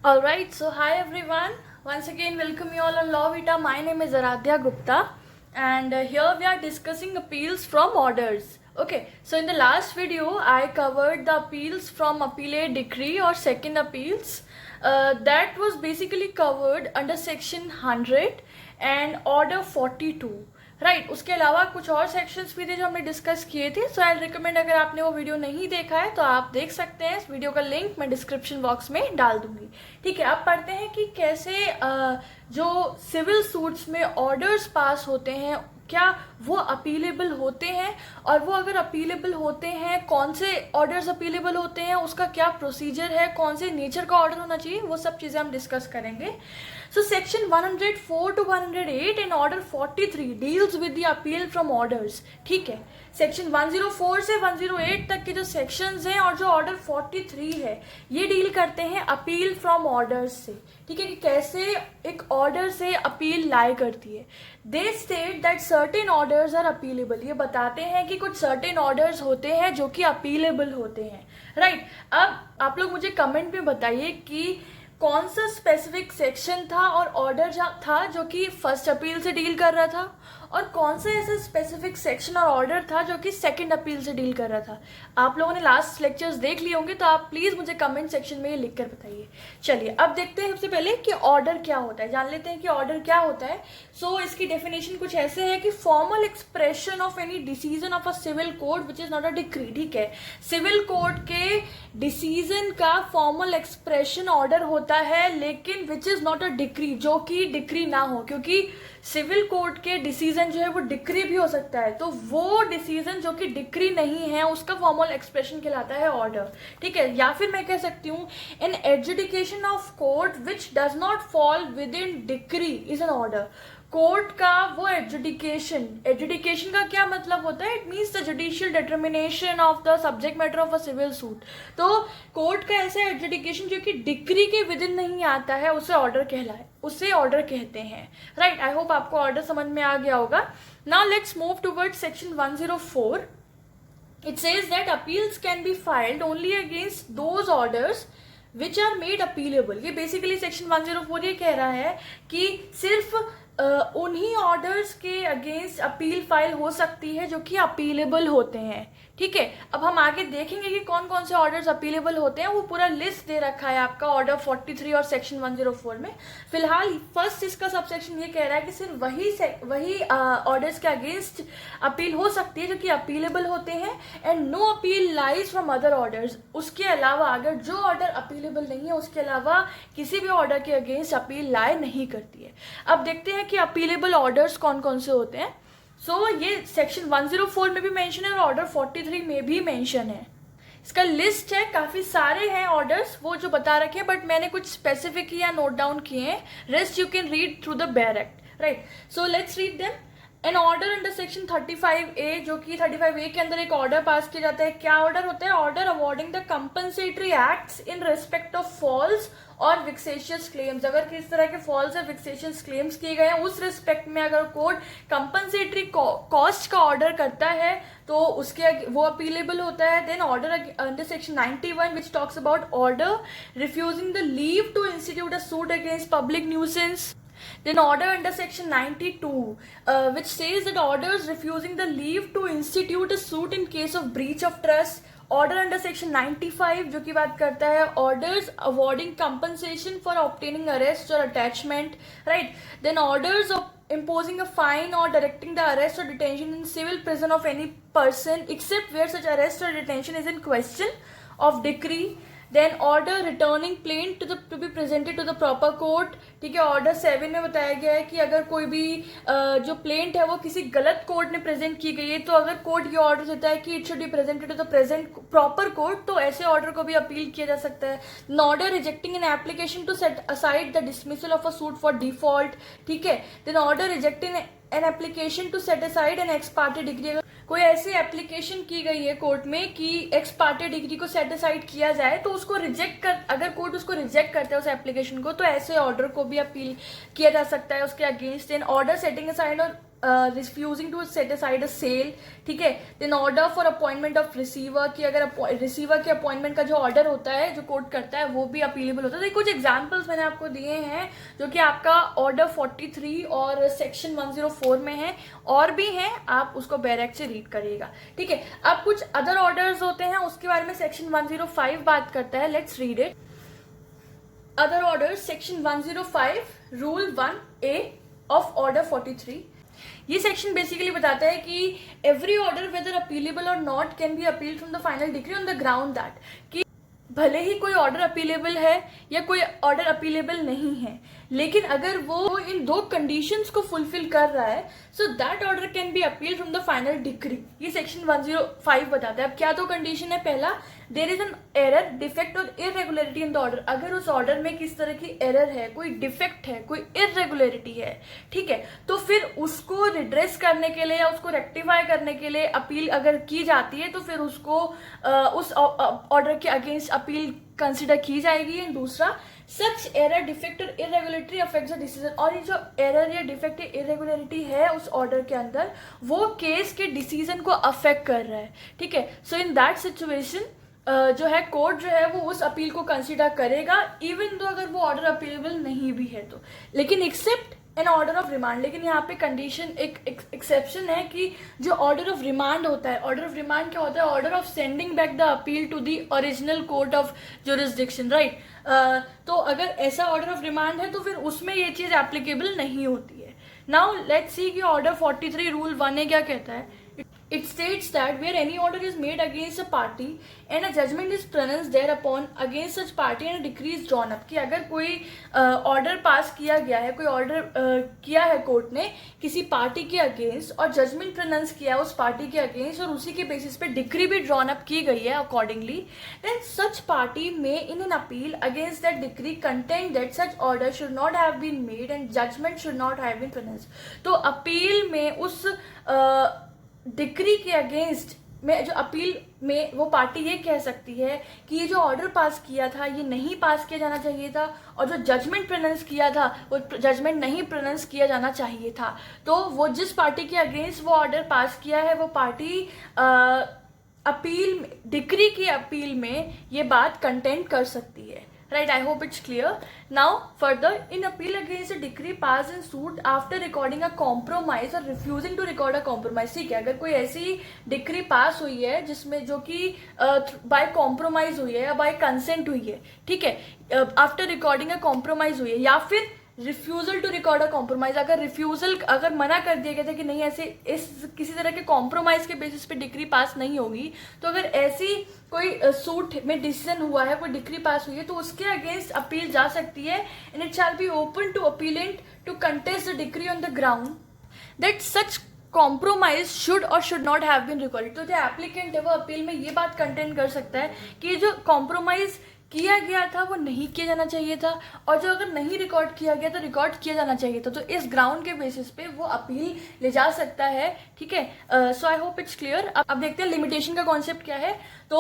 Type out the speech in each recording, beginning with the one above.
Alright, so hi everyone. Once again, welcome you all on Law Vita. My name is Aradhya Gupta, and here we are discussing appeals from orders. Okay, so in the last video, I covered the appeals from appellate decree or second appeals. That was basically covered under section 100 and order 42. Right उसके अलावा कुछ और sections भी थे जो हमने discuss किए थे. सो आई रिकमेंड, अगर आपने वो वीडियो नहीं देखा है तो आप देख सकते हैं. इस वीडियो का लिंक मैं डिस्क्रिप्शन बॉक्स में डाल दूंगी. ठीक है, अब पढ़ते हैं कि कैसे जो सिविल सूट्स में ऑर्डर्स पास होते हैं क्या वो अपीलेबल होते हैं, और वो अगर अपीलेबल होते हैं कौन से ऑर्डर्स अपीलेबल होते हैं, उसका क्या प्रोसीजर है, कौन से नेचर का ऑर्डर होना चाहिए, वो सब चीज़ें हम डिस्कस करेंगे. So section 104 to 108 and order 43 deals with the appeal from orders. ठीक है, सेक्शन 104 से 108 तक के जो सेक्शंस हैं और जो ऑर्डर 43 है ये डील करते हैं अपील फ्रॉम ऑर्डर्स से. ठीक है, कि कैसे एक ऑर्डर से अपील लाई करती है. They state that certain orders are appealable. ये बताते हैं कि कुछ सर्टेन ऑर्डर्स होते हैं जो कि अपीलेबल होते हैं. राइट, अब आप लोग मुझे कमेंट में बताइए कि कौन सा स्पेसिफिक सेक्शन था और ऑर्डर था जो कि फर्स्ट अपील से डील कर रहा था, और कौन सा ऐसा स्पेसिफिक सेक्शन और ऑर्डर था जो कि सेकंड अपील से डील कर रहा था. आप लोगों ने लास्ट लेक्चर्स देख लिए होंगे, तो आप प्लीज़ मुझे कमेंट सेक्शन में ये लिख कर बताइए. चलिए अब देखते हैं सबसे पहले कि ऑर्डर क्या होता है. जान लेते हैं कि ऑर्डर क्या होता है. सो इसकी डेफिनेशन कुछ ऐसे है कि formal expression of any decision of a civil court which is not a decree. ठीक है, सिविल कोर्ट के डिसीजन का फॉर्मल एक्सप्रेशन ऑर्डर होता है, लेकिन which is not a decree, जो कि डिक्री ना हो, क्योंकि सिविल कोर्ट के डिसीजन जो है वो डिक्री भी हो सकता है. तो वो डिसीजन जो कि डिक्री नहीं है उसका फॉर्मल एक्सप्रेशन कहलाता है ऑर्डर. ठीक है, या फिर मैं कह सकती हूँ an adjudication of court which does not fall within decree is an order. Court का वो एडजुडिकेशन का क्या मतलब होता है? It means the judicial determination of the subject matter of a civil suit. तो कोर्ट का ऐसा एडजुडिकेशन जो कि डिक्री के विद इन नहीं आता है उसे ऑर्डर कहलाए, उसे ऑर्डर कहते हैं. राइट, आई होप आपको ऑर्डर समझ में आ गया होगा. Now let's move towards section 104. It says that appeals can be filed only against those orders which are made appealable. ये बेसिकली सेक्शन 104 ये कह रहा है कि सिर्फ उन्हीं ऑर्डर्स के अगेंस्ट अपील फाइल हो सकती है जो कि अपीलेबल होते हैं. ठीक है, अब हम आगे देखेंगे कि कौन कौन से ऑर्डर्स अपीलेबल होते हैं. वो पूरा लिस्ट दे रखा है आपका ऑर्डर 43 और सेक्शन 104 में. फिलहाल फर्स्ट इसका सबसेक्शन ये कह रहा है कि सिर्फ वही ऑर्डर्स के अगेंस्ट अपील हो सकती है जो कि अपीलेबल होते हैं, and no appeal lies from other orders. उसके अलावा अगर जो ऑर्डर अपीलेबल नहीं है उसके अलावा किसी भी ऑर्डर के अगेंस्ट अपील लाई नहीं करती है. अब देखते हैं कि अपीलेबल ऑर्डर्स कौन कौन से होते हैं. सो ये सेक्शन 104 में भी मेंशन है और ऑर्डर 43 में भी मेंशन है. इसका लिस्ट है, काफी सारे हैं ऑर्डर्स वो जो बता रखे हैं, बट मैंने कुछ स्पेसिफिक या नोट डाउन किए हैं. Rest you can read through the bare act. Right, so let's read them. An order under section 35A, जो कि 35A के अंदर एक ऑर्डर पास किया जाता है. क्या ऑर्डर होता है? Order awarding the compensatory acts in respect of false और विक्सेशियस क्लेम्स. अगर किस तरह के फॉल्स और विक्सेशियस क्लेम्स किए गए हैं उस रिस्पेक्ट में अगर कोर्ट कंपनसेटरी कॉस्ट का ऑर्डर करता है तो उसके वो अपीलेबल होता है. Then order under section 91 which talks about order refusing the leave to institute a suit against public nuisance. Then order under section 92 which says that orders refusing the leave to institute a suit in case of breach of trust. Order under section 95 जो की बात करता है orders awarding compensation for obtaining arrest or attachment. Right, then orders of imposing a fine or directing the arrest or detention in civil prison of any person except where such arrest or detention is in question of decree. Then order returning plaint to be presented to the proper court. ठीक है, order 7 में बताया गया है कि अगर कोई भी जो प्लेंट है वो किसी गलत कोर्ट में प्रेजेंट की गई है तो अगर कोर्ट ये ऑर्डर देता है कि it should be presented to the present proper court तो ऐसे ऑर्डर को भी अपील किया जा सकता है. Order rejecting an application to set aside the dismissal of a suit for default. ठीक है, then order rejecting an application to set aside an ex parte decree. कोई ऐसी एप्लीकेशन की गई है कोर्ट में कि एक्स पार्टी डिग्री को सेट असाइड किया जाए तो उसको रिजेक्ट कर, अगर कोर्ट उसको रिजेक्ट करता है उस एप्लीकेशन को तो ऐसे ऑर्डर को भी अपील किया जा सकता है उसके against. In order setting aside और refusing to set aside a sale, ठीक है। Then order for appointment of receiver, कि अगर रिसीवर के अपॉइंटमेंट का जो ऑर्डर होता है, जो कोर्ट करता है, वो भी अपीलेबल होता है। तो कुछ एग्जांपल्स मैंने आपको दिए हैं जो कि आपका ऑर्डर 43 और सेक्शन 104 में है, और भी हैं, आप उसको बैरेक्ट से रीड करिएगा, ठीक है। अब कुछ अदर ऑर्डर्स होते हैं, उसके बारे में सेक्शन 105 बात करता है। Let's read it. Other order section 105 rule 1A of order 43। ये सेक्शन बेसिकली बताता है कि एवरी ऑर्डर वेदर अपीलेबल और not can be appeal from the final decree on the ground that, कि भले ही कोई ऑर्डर अपीलेबल है या कोई ऑर्डर अपीलेबल नहीं है, लेकिन अगर वो इन दो कंडीशंस को फुलफिल कर रहा है, so that order can B appeal from the final decree. ये सेक्शन 105 बताता है। अब क्या दो कंडीशन है? पहला, there is an error, defect और इरेगुलरिटी इन द ऑर्डर। अगर उस ऑर्डर में किस तरह की एरर है, कोई डिफेक्ट है, कोई इरेगुलरिटी है, ठीक है, तो फिर उसको रिड्रेस करने के लिए या उसको रेक्टिफाई करने के लिए अपील अगर की जाती है, तो फिर उसको उस ऑर्डर के अगेंस्ट अपील कंसिडर की जाएगी। एंड दूसरा, सच एरर, डिफेक्ट और इरेगुलरिटी अफेक्ट्स द डिसीजन। और ये जो एरर या डिफेक्ट या इरेगुलरिटी है उस ऑर्डर के अंदर, वो केस के डिसीजन को अफेक्ट कर रहा है, ठीक है। सो इन दैट सिचुएशन जो है कोर्ट जो है वो उस अपील को कंसिडर करेगा, इवन दो अगर वो ऑर्डर अपीलेबल नहीं भी है तो। लेकिन except an order of remand, लेकिन यहाँ पे कंडीशन, एक एक्सेप्शन है कि जो ऑर्डर ऑफ रिमांड होता है, ऑर्डर ऑफ रिमांड क्या होता है? Order of sending back the appeal to the original court of jurisdiction, right. तो अगर ऐसा ऑर्डर ऑफ रिमांड है तो फिर उसमें ये चीज एप्लीकेबल नहीं होती है। नाउ लेट्स सी कि ऑर्डर 43 रूल 1A क्या कहता है। It states that where any order is made against a party and a judgment is pronounced thereupon against such party and a decree is drawn up, कि अगर कोई order pass किया गया है, कोई ऑर्डर किया है कोर्ट ने किसी पार्टी के अगेंस्ट और जजमेंट प्रोनाउंस किया है उस पार्टी के अगेंस्ट, और उसी के बेसिस पे डिक्री भी ड्रॉन अप की गई है अकॉर्डिंगली, देन सच पार्टी में in an appeal against that decree contend that such order should not have been made and judgement should not have been pronounced. तो अपील में उस decree के against में, जो अपील में वो पार्टी ये कह सकती है कि ये जो ऑर्डर पास किया था ये नहीं पास किया जाना चाहिए था, और जो जजमेंट प्रोनाउंस किया था वो जजमेंट नहीं प्रोनाउंस किया जाना चाहिए था। तो वो जिस पार्टी के अगेंस्ट वो ऑर्डर पास किया है, वो पार्टी अपील, डिक्री की अपील में ये बात कंटेंट कर सकती है, right? I hope it's clear. Now further, in appeal against a decree passed in suit after recording a compromise or refusing to record a compromise, ठीक है, अगर कोई ऐसी डिक्री पास हुई है जिसमें, जो कि बाय कॉम्प्रोमाइज हुई है या बाय कंसेंट हुई है, ठीक है, आफ्टर रिकॉर्डिंग अ कॉम्प्रोमाइज हुई है, या फिर refusal to record a compromise, अगर रिफ्यूजल, अगर मना कर दिया गया था कि नहीं ऐसे इस किसी तरह के कॉम्प्रोमाइज के बेसिस पे डिक्री पास नहीं होगी, तो अगर ऐसी कोई सूट में डिसीजन हुआ है, कोई डिक्री पास हुई है, तो उसके अगेंस्ट अपील जा सकती है। And it shall be open to appellant to contest the decree on the ground that such compromise should or should not have been recorded. तो जो एप्लीकेंट है वो अपील में ये बात कंटेंट कर सकता है कि जो कॉम्प्रोमाइज किया गया था वो नहीं किया जाना चाहिए था, और जो अगर नहीं रिकॉर्ड किया गया तो रिकॉर्ड किया जाना चाहिए था। तो इस ग्राउंड के बेसिस पे वो अपील ले जा सकता है, ठीक है। सो आई होप इट्स क्लियर। अब देखते हैं लिमिटेशन का कॉन्सेप्ट क्या है। तो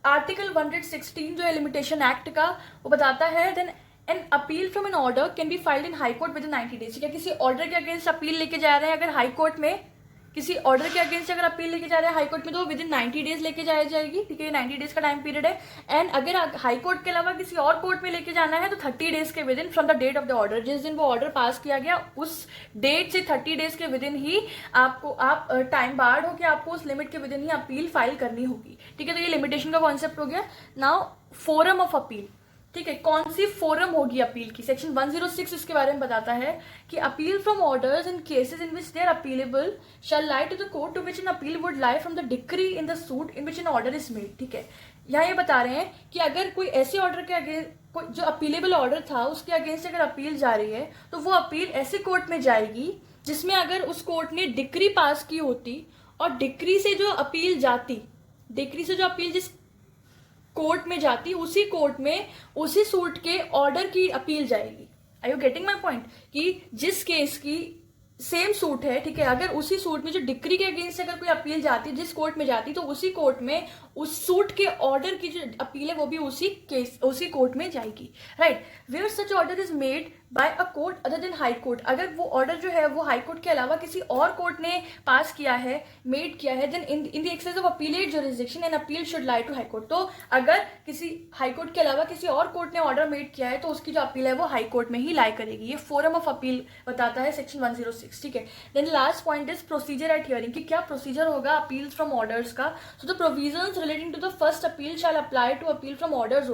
आर्टिकल 116 जो है लिमिटेशन एक्ट का, वो बताता है then an appeal from an order can be filed in high court within 90 days. ठीक है, किसी ऑर्डर के अगेंस्ट अपील लेके जा रहे हैं, अगर हाई कोर्ट में किसी ऑर्डर के अगेंस्ट अगर अपील लेके जा रहे हैं हाई कोर्ट में, तो विद इन 90 डेज लेके जाया जाएगी, ठीक है, 90 डेज का टाइम पीरियड है। एंड अगर हाई कोर्ट के अलावा किसी और कोर्ट में लेके जाना है तो 30 डेज के within from the date of the order, जिस दिन वो ऑर्डर पास किया गया उस डेट से 30 डेज के विद इन ही आपको, आप टाइम बार्ड हो कि आपको उस लिमिट के with in he appeal file करनी होगी, ठीक है। तो ये लिमिटेशन का कॉन्सेप्ट हो गया। नाउ फोरम ऑफ अपील, ठीक है, कौन सी फोरम होगी अपील की। सेक्शन 106 इसके बारे में बताता है कि appeal from orders in cases in which they are appealable shall lie to the court to which an appeal would lie from the decree in the suit in which an order is made. ठीक है, यहाँ ये बता रहे हैं कि अगर कोई ऐसे ऑर्डर के अगेंस्ट, जो अपीलेबल ऑर्डर था उसके अगेंस्ट अगर अपील जा रही है, तो वो अपील ऐसे कोर्ट में जाएगी जिसमें अगर उस कोर्ट ने डिक्री पास की होती, और डिक्री से जो अपील जाती, डिक्री से जो अपील जिस कोर्ट में जाती, उसी कोर्ट में उसी सूट के ऑर्डर की अपील जाएगी। Are you getting my point? कि जिस केस की सेम सूट है, ठीक है, अगर उसी सूट में जो डिक्री के अगेंस्ट अगर कोई अपील जाती, जिस कोर्ट में जाती, तो उसी कोर्ट में उस सूट के ऑर्डर की जो अपील है वो भी उसी कोर्ट में जाएगी, right. Where such order is made by a court other than high court, अगर वो ऑर्डर जो है वो हाई कोर्ट के अलावा किसी और कोर्ट ने पास किया है, मेड किया है, then in the excess of appellate jurisdiction and appeal should lie to high court. तो अगर किसी हाई कोर्ट के अलावा किसी और कोर्ट ने ऑर्डर मेड किया है तो उसकी जो अपील है वो हाई कोर्ट में ही लाई करेगी। ये फोरम ऑफ अपील बताता है सेक्शन 106, ठीक है। Then last point is procedure at hearing, कि क्या प्रोसीजर होगा अपील्स फ्रॉम ऑर्डर्स का। So the provisions relating to the first appeal shall apply to appeal from orders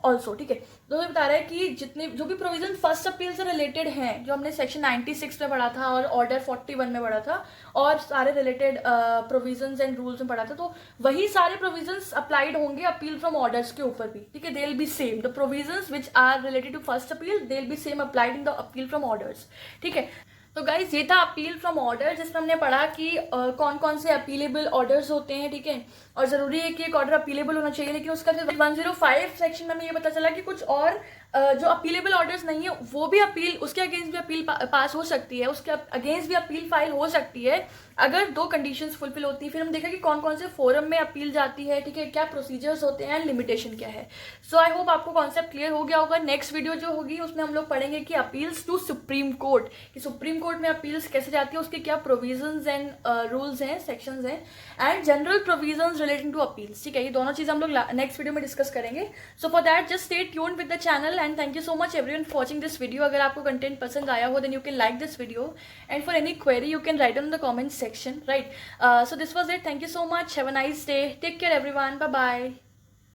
also, ठीक है। तो ये बता रहा है कि जितने जो भी प्रोविजन फर्स्ट अपील से रिलेटेड हैं, जो हमने सेक्शन 96 में पढ़ा था और ऑर्डर 41 में पढ़ा था, और सारे रिलेटेड प्रोविजंस एंड रूल्स में पढ़ा था, तो वही सारे प्रोविजंस अप्लाइड होंगे अपील फ्रॉम ऑर्डर्स के ऊपर भी, ठीक है। They will be same, the provisions which are related to first appeal they will be same applied in the appeal from orders, ठीक है। तो गाइज ये था अपील फ्रॉम ऑर्डर, जिसमें हमने पढ़ा कि कौन कौन से अपीलेबल ऑर्डर्स होते हैं, ठीक है। और ज़रूरी है कि एक ऑर्डर अपीलेबल होना चाहिए, लेकिन उसका फिर 105 सेक्शन में हमें ये पता चला कि कुछ और जो अपीलेबल ऑर्डर्स नहीं है वो भी अपील, उसके अगेंस्ट भी अपील पास हो सकती है, उसके अगेंस्ट भी अपील फाइल हो सकती है अगर दो कंडीशंस फुलफिल होती है। फिर हम देखा कि कौन कौन से फोरम में अपील जाती है, ठीक है, क्या प्रोसीजर्स होते हैं, लिमिटेशन क्या है। सो आई होप आपको कॉन्सेप्ट क्लियर हो गया होगा। नेक्स्ट वीडियो जो होगी उसमें हम लोग पढ़ेंगे कि अपील्स टू सुप्रीम कोर्ट, कि सुप्रीम कोर्ट में अपील्स कैसे जाती है, उसके क्या प्रोविजंस एंड रूल्स हैं, सेक्शंस हैं, and general provisions relating to appeals, ठीक है। ये दोनों चीज़ हम लोग नेक्स्ट वीडियो में डिस्कस करेंगे। So for that just stay tuned with the channel and thank you so much everyone for watching this video. अगर आपको कंटेंट पसंद आया हो then you can like this video and for any query you can write on the comment section, right. So this was it. Thank you so much. Have a nice day. Take care everyone. Bye bye.